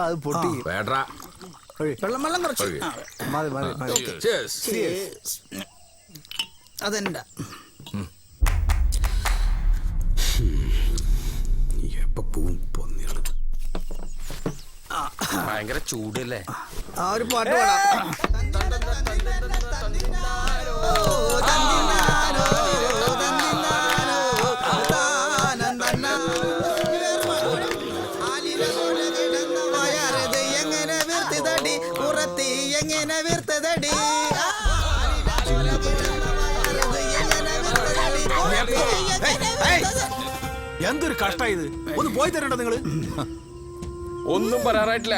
അത് പൊട്ടി വേണ്ടാ. വെള്ളം കുറച്ച് മതി മതി മതി. അതെന്താ ഭയങ്കര ചൂടല്ലേ? ആ ഒരു പാട്ട് പാടാം. എങ്ങനെ വീർത്തതടി പുറത്തി എങ്ങനെ വീർത്തതടി എന്തൊരു കഷ്ടായത്. ഒന്ന് പോയി തരണ്ട നിങ്ങള്. ഒന്നും പറയാറായിട്ടില്ല.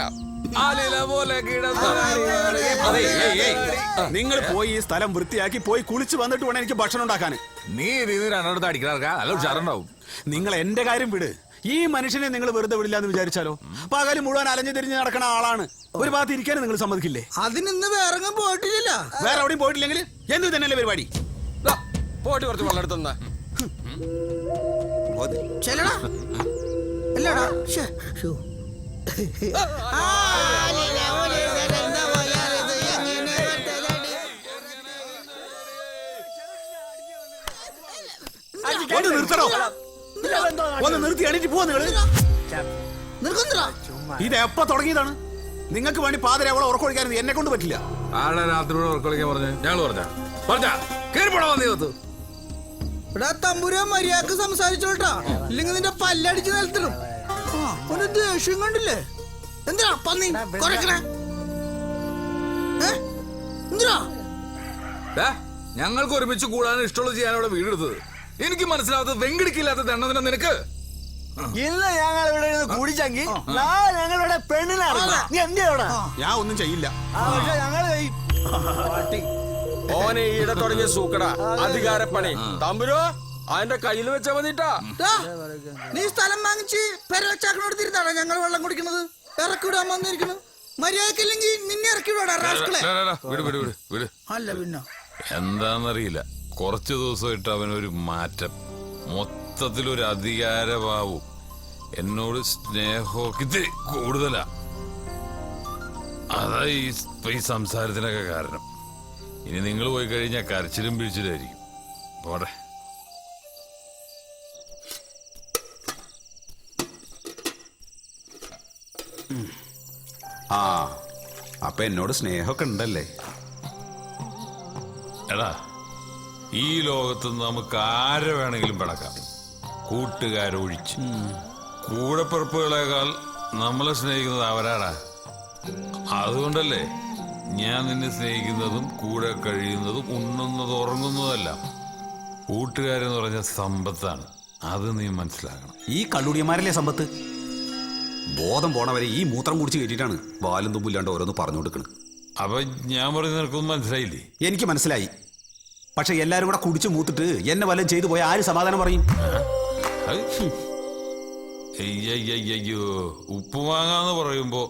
നിങ്ങൾ പോയി ഈ സ്ഥലം വൃത്തിയാക്കി പോയി കുളിച്ച് വന്നിട്ട് വേണം എനിക്ക് ഭക്ഷണം ഉണ്ടാക്കാൻ. നീ രണ്ടെടുത്ത് അടിക്കാർക്കാ നല്ല ഉഷാറുണ്ടാവും. നിങ്ങൾ എന്റെ കാര്യം വിട്. ഈ മനുഷ്യനെ നിങ്ങൾ വെറുതെ വിടില്ലാന്ന് വിചാരിച്ചാലോ? പകല് മുഴുവൻ അലഞ്ഞു തിരിഞ്ഞ് നടക്കണ ആളാണ്. ഒരു ഭാഗത്ത് ഇരിക്കാനും നിങ്ങൾ സമ്മതിക്കില്ലേ? അതിനിന്ന് വേറെ പോയിട്ടില്ല. വേറെ എവിടെയും പോയിട്ടില്ലെങ്കിൽ എന്ത് തന്നെയല്ലേ പരിപാടി? പോയിട്ട് കുറച്ച് വെള്ളം എടുത്തുന്ന ചെല്ലടാ അല്ലടാ. ഒന്ന് നിർത്തണോ? ഒന്ന് നിർത്തി എണീറ്റ് പോവാ നിങ്ങള്. ഇത് എപ്പ തുടങ്ങിയതാണ്? നിങ്ങൾക്ക് വേണ്ടി പാതിര അവളെ ഉറക്കൊഴിക്കാൻ എന്നെ കൊണ്ട് പറ്റില്ല. ആടെ രാത്രിയോടെ ഉറക്കൊളിക്കാൻ പറഞ്ഞു. ഞങ്ങൾ പറഞ്ഞാ കേറിപ്പോടാ വന്നീ. തമ്പുരാൻ മര്യാദക്ക് സംസാരിച്ചോട്ടാ, ഇല്ലെങ്കിൽ നിന്റെ പല്ലടിച്ച് നിലത്തിടും. ഒരു ദേഷ്യം കണ്ടില്ലേ? എന്തിനാ പന്നി കുറക്കണേ? ഞങ്ങൾക്ക് ഒരുമിച്ച് കൂടാൻ ഇഷ്ടമുള്ള ചെയ്യാൻ അവിടെ വീടെടുത്തത്. എനിക്ക് മനസ്സിലാവാത്തത് വെങ്കിടിക്കില്ലാത്ത ദണ്ണത്തിനാ നിനക്ക്. ഇന്ന് ഞങ്ങൾ ഇവിടെ കൂടിച്ചെങ്കിൽ ഞങ്ങളുടെ പെണ്ണിനെ നീ എന്തിനാ? ഞാൻ ഒന്നും ചെയ്യില്ല. ഓനെ ഈടെ തുടങ്ങിയ സൂക്കടാ അധികാരപ്പണി. തമ്പുരോ അതിന്റെ കയ്യിൽ വെച്ചാ മതിട്ടാ. നീ സ്ഥലം വാങ്ങിച്ച് പെരവച്ചാക്കണോടുത്തിരുന്നാണോ ഞങ്ങൾ വെള്ളം കുടിക്കണത്? ഇറക്കിവിടാൻ വന്നിരിക്കണു. മര്യാദക്കില്ലെങ്കിൽ നിന്നെ ഇറക്കിവിടാ. അല്ല പിന്നെ എന്താന്നറിയില്ല, കുറച്ചു ദിവസമായിട്ട് അവനൊരു മാറ്റം, മൊത്തത്തിലൊരു അധികാരഭാവവും, എന്നോട് സ്നേഹമൊക്കെ ഇത്തിരി കൂടുതലാ. അതാ ഈ സംസാരത്തിനൊക്കെ കാരണം. ഇനി നിങ്ങൾ പോയി കഴിഞ്ഞാൽ കരച്ചിലും പിഴിച്ചിലായിരിക്കും. പോടെ. ആ അപ്പൊ എന്നോട് സ്നേഹമൊക്കെ ഉണ്ടല്ലേ? എടാ, ഈ ലോകത്ത് നമുക്ക് ആരെ വേണമെങ്കിലും പിടക്കാം, കൂട്ടുകാരൊഴിച്ച്. കൂടെപ്പിറപ്പുകളേക്കാൾ നമ്മളെ സ്നേഹിക്കുന്നത് അവരാടാ. അതുകൊണ്ടല്ലേ ഞാൻ നിന്നെ സ്നേഹിക്കുന്നതും കൂടെ കഴിയുന്നതും ഉണ്ണുന്നതും ഉറങ്ങുന്നതല്ല. കൂട്ടുകാരെന്ന് പറഞ്ഞ സമ്പത്താണ്, അത് നീ മനസ്സിലാക്കണം. ഈ കള്ളുടിയന്മാരല്ലേ സമ്പത്ത്? ബോധം പോണവരെ ഈ മൂത്രം കുടിച്ച് കയറ്റിട്ടാണ് വാലും തുമ്പില്ലാണ്ട് ഓരോന്ന് പറഞ്ഞു കൊടുക്കുന്നത്. അപ്പൊ ഞാൻ പറഞ്ഞ നിനക്കൊന്നും മനസ്സിലായില്ലേ? എനിക്ക് മനസ്സിലായി. പക്ഷെ എല്ലാരും കൂടെ കുടിച്ചു മൂത്തിട്ട് എന്നെ വല്ലതും ചെയ്തു പോയ ആര് സമാധാനം പറയും? അയ്യോ, ഉപ്പുമാങ്ങാന്ന് പറയുമ്പോ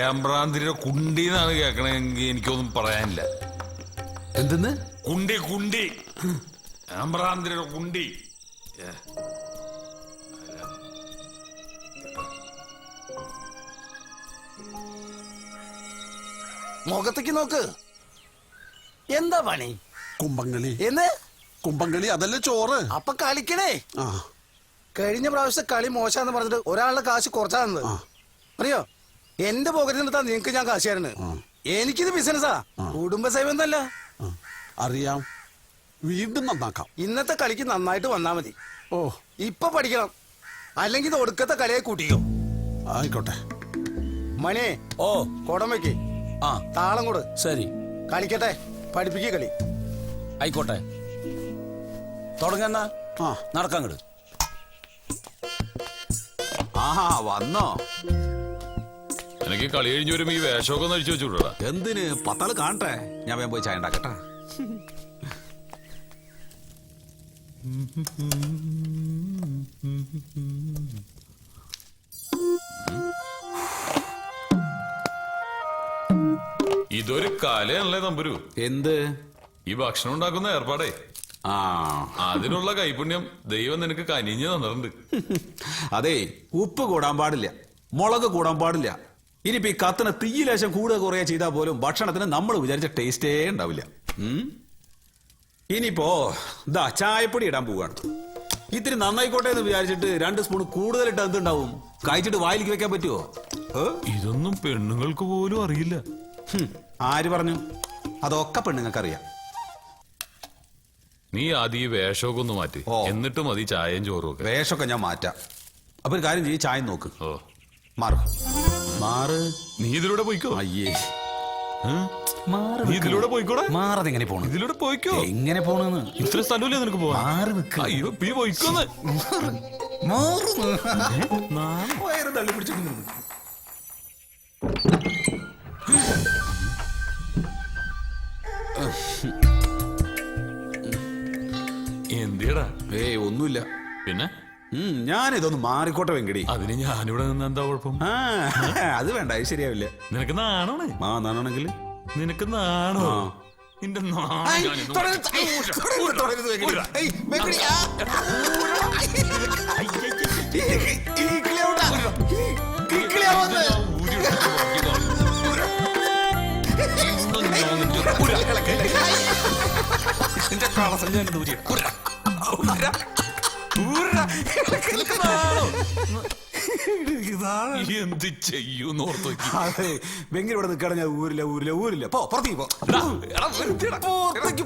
ഏമ്പ്രാന്തിരിയുടെ കുണ്ടിന്നാണ് കേൾക്കണമെങ്കിൽ എനിക്കൊന്നും പറയാനില്ല. എന്തെന്ന്? കുണ്ടി കുണ്ടി, ഏമ്പ്രാന്തിരിയുടെ കുണ്ടി. മുഖത്തേക്ക് നോക്ക്. എന്താ പണി? കുമ്പങ്ങളി. എന്ന് കുമ്പങ്ങളി അതല്ലേ ചോറ്. അപ്പൊ കളിക്കണേ. കഴിഞ്ഞ പ്രാവശ്യത്തെ കളി മോശാന്ന് പറഞ്ഞിട്ട് ഒരാളുടെ കാശ് കുറച്ചാ തന്നത്. അറിയോ? എന്റെ പോക്കറ്റിൽ നിർത്താൻ നിങ്ങക്ക് ഞാൻ കാശ് തരുന്നു. എനിക്കിത് ബിസിനസ്സാ, കുടുംബസേവന്നല്ല. അറിയാം, വീണ്ടും നന്നാക്കാം. ഇന്നത്തെ കളിക്ക് നന്നായിട്ട് വന്നാ മതി. ഓ, ഇപ്പൊ പഠിക്കണം, അല്ലെങ്കിൽ ഇത് ഒടുക്കത്തെ കളിയെ കൂട്ടിയോ. ആയിക്കോട്ടെ. മണിയെ ഓ കുടം വെക്ക്. താളം കൂട്. ശരി, കളിക്കട്ടെ. പഠിപ്പിക്കുക കളി. ആയിക്കോട്ടെ, തുടങ്ങന്നാ. നടക്കാങ്ങട്. ആഹാ, വന്നോ? എനിക്ക് കളി കഴിഞ്ഞ് വരുമ്പോ ഈ വേഷമൊക്കെ ഒന്ന് അഴിച്ചു വെച്ചുവിടാ. എന്തിന്? പത്താള് കാണട്ടെ. ഞാൻ വേഗം പോയി ചായ ഉണ്ടാക്കട്ടെ. ഇതൊരു കലയാണല്ലേ തമ്പുരു. എന്ത്? ഈ ഭക്ഷണം ഉണ്ടാക്കുന്ന ഏർപ്പാടേ. അതിനുള്ള കൈപുണ്യം ദൈവം നിനക്ക് കനിഞ്ഞു തന്നിട്ടുണ്ട്. അതെ, ഉപ്പ് കൂടാൻ പാടില്ല. മുളക് കൂടാൻ പാടില്ല. ഇനിയിപ്പോ ഈ കത്തിന് തീ ലേശം കൂടുക കുറയുക ചെയ്താൽ പോലും ഭക്ഷണത്തിന് നമ്മൾ വിചാരിച്ച ടേസ്റ്റേ ഉണ്ടാവില്ല. ഇനിയിപ്പോ ഇതാ ചായപ്പൊടി ഇടാൻ പോവാണ്. ഇത്തിരി നന്നായിക്കോട്ടെ എന്ന് വിചാരിച്ചിട്ട് 2 സ്പൂൺ കൂടുതൽ ഇട്ട് എന്തുണ്ടാവും? കഴിച്ചിട്ട് വായിലേക്ക് വെക്കാൻ പറ്റുമോ? ഇതൊന്നും പെണ്ണുങ്ങൾക്ക് പോലും അറിയില്ല. ആര് പറഞ്ഞു? അതൊക്കെ പെണ്ണുങ്ങൾക്ക് അറിയാം. നീ ആദ്യം ഈ വേഷമൊക്കെ ഒന്ന് മാറ്റി, ഓ. എന്നിട്ട് മതി ചായയും ചോറും ഒക്കെ. വേഷമൊക്കെ ഞാൻ മാറ്റാം. അപ്പൊ ഒരു കാര്യം ചെയ്യ്, ചായ നോക്ക്. ഓ, മാറ്. നീ ഇതിലൂടെ പോയിക്കോ. അയ്യേ, നീ ഇതിലൂടെ പോയിക്കോടെ. മാറത് എങ്ങനെ പോണു? ഇതിലൂടെ പോയിക്കോ. എങ്ങനെ പോണെന്ന് ഇത്ര സ്ഥലമില്ലേ നിനക്ക് പോവാൻ? മാറി നിൽക്ക്. അയ്യോ, നീ പോയിക്കോന്ന്. വയറ് തള്ളി പിടിച്ചിട്ട് എന്തിയടാ? ഏയ് ഒന്നുമില്ല. പിന്നെ ഞാനിതൊന്ന് മാറിക്കോട്ടെ വെങ്കടി. അതിന് ഞാനിവിടെ നിന്ന് എന്താ കുഴപ്പം? ആ, അത് വേണ്ട, അത് ശരിയാവില്ല. നിനക്ക് നാണോണ്? നാണെങ്കിൽ നിനക്ക് നാണോ? നിന്റെ എന്ത് ചെയ്യൂന്ന് ഓർത്തു. അതെ, വെങ്കി ഇവിടെ നിൽക്കാണ്. ഞാൻ ഊരില്ല. പോ, പുറത്തേക്ക് പോ. പുറത്തേക്ക്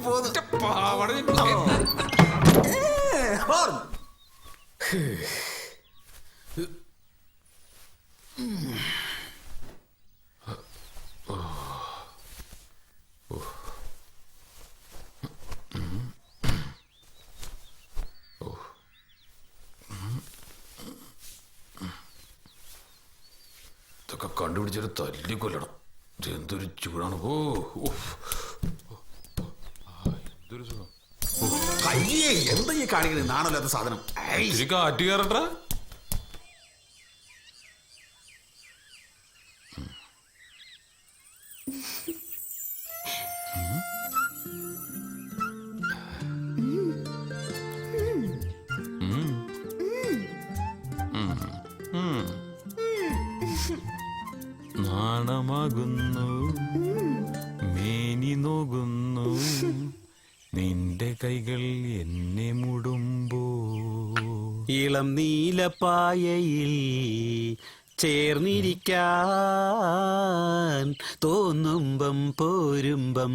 ഇതൊക്കെ കണ്ടുപിടിച്ചൊരു തല്ലിക്കൊല്ലണം. എന്തൊരു ചൂടാണ്. ഓ, എന്തൊരു സുഖം. അയ്യേ, എന്താ ഈ കാണിക്കുന്നത്? നാണല്ലാത്ത സാധനം. ഇത്തിരി കാറ്റ് കയറട്ടാ. നാണമാകുന്നു, മേനി നോകുന്നു, നിന്റെ കൈകൾ എന്നെ മുടുമ്പോ. ഇളം നീലപ്പായയിൽ ചേർന്നിരിക്കാൻ തോന്നുമ്പം പോരുമ്പം